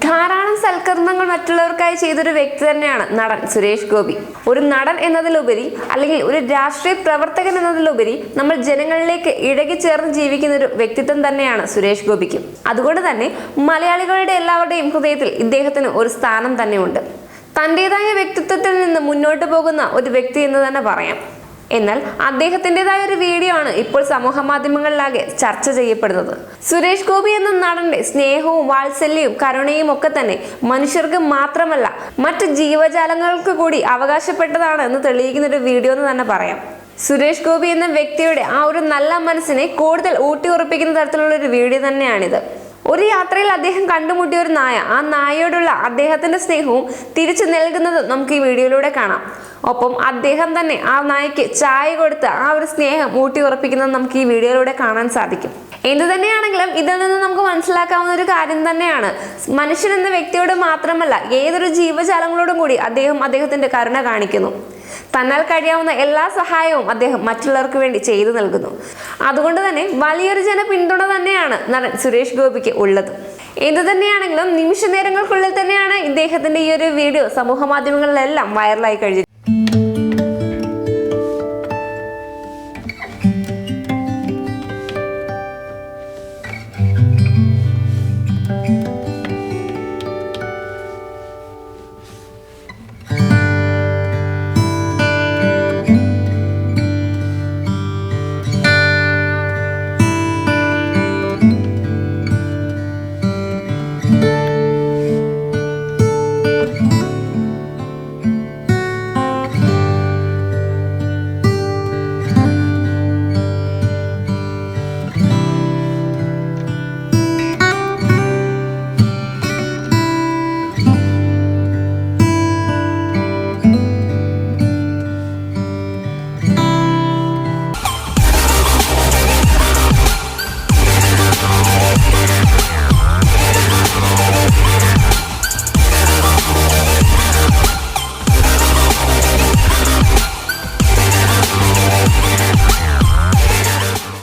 ധാരാളം സൽക്കർമ്മങ്ങൾ മറ്റുള്ളവർക്കായി ചെയ്തൊരു വ്യക്തി തന്നെയാണ് നടൻ സുരേഷ് ഗോപി. ഒരു നടൻ എന്നതിലുപരി അല്ലെങ്കിൽ ഒരു രാഷ്ട്രീയ പ്രവർത്തകൻ എന്നതിലുപരി നമ്മൾ ജനങ്ങളിലേക്ക് ഇഴകിച്ചേർന്ന് ജീവിക്കുന്ന ഒരു വ്യക്തിത്വം തന്നെയാണ് സുരേഷ് ഗോപിക്ക്. അതുകൊണ്ട് തന്നെ മലയാളികളുടെ എല്ലാവരുടെയും ഹൃദയത്തിൽ ഇദ്ദേഹത്തിന് ഒരു സ്ഥാനം തന്നെയുണ്ട്. തൻ്റെതായ വ്യക്തിത്വത്തിൽ നിന്ന് മുന്നോട്ട് പോകുന്ന ഒരു വ്യക്തി എന്ന് തന്നെ പറയാം. എന്നാൽ അദ്ദേഹത്തിൻ്റെതായ ഒരു വീഡിയോ ആണ് ഇപ്പോൾ സമൂഹ മാധ്യമങ്ങളിലാകെ ചർച്ച ചെയ്യപ്പെടുന്നത്. സുരേഷ് ഗോപി എന്ന നടന്റെ സ്നേഹവും വാത്സല്യവും കരുണയും ഒക്കെ തന്നെ മനുഷ്യർക്ക് മാത്രമല്ല മറ്റ് ജീവജാലങ്ങൾക്ക് കൂടി അവകാശപ്പെട്ടതാണ് എന്ന് തെളിയിക്കുന്ന ഒരു വീഡിയോ എന്ന് തന്നെ പറയാം. സുരേഷ് ഗോപി എന്ന വ്യക്തിയുടെ ആ ഒരു നല്ല മനസ്സിനെ കൂടുതൽ ഊട്ടിയുറപ്പിക്കുന്ന തരത്തിലുള്ള ഒരു വീഡിയോ തന്നെയാണിത്. ഒരു യാത്രയിൽ അദ്ദേഹം കണ്ടുമുട്ടിയ ഒരു നായ, ആ നായയോടുള്ള അദ്ദേഹത്തിന്റെ സ്നേഹവും തിരിച്ചു നൽകുന്നത് നമുക്ക് ഈ വീഡിയോയിലൂടെ കാണാം. ഒപ്പം അദ്ദേഹം തന്നെ ആ നായയ്ക്ക് ചായ കൊടുത്ത് ആ ഒരു സ്നേഹം ഊട്ടി ഉറപ്പിക്കുന്നത് നമുക്ക് ഈ വീഡിയോയിലൂടെ കാണാൻ സാധിക്കും. എന്തു തന്നെയാണെങ്കിലും ഇതിൽ നിന്ന് നമുക്ക് മനസ്സിലാക്കാവുന്ന ഒരു കാര്യം തന്നെയാണ്, മനുഷ്യൻ എന്ന വ്യക്തിയോട് മാത്രമല്ല ഏതൊരു ജീവജാലങ്ങളോടും കൂടി അദ്ദേഹത്തിന്റെ കരുണ കാണിക്കുന്നു. തന്നാൽ കഴിയാവുന്ന എല്ലാ സഹായവും അദ്ദേഹം മറ്റുള്ളവർക്ക് വേണ്ടി ചെയ്തു നൽകുന്നു. അതുകൊണ്ട് തന്നെ വലിയൊരു ജനപിന്തുണ തന്നെയാണ് നടൻ സുരേഷ് ഗോപിക്ക് ഉള്ളത്. എന്തു തന്നെയാണെങ്കിലും നിമിഷ നേരങ്ങൾക്കുള്ളിൽ തന്നെയാണ് ഇദ്ദേഹത്തിന്റെ ഈ ഒരു വീഡിയോ സമൂഹ മാധ്യമങ്ങളിലെല്ലാം വൈറലായി കഴിഞ്ഞിരിക്കുന്നത്.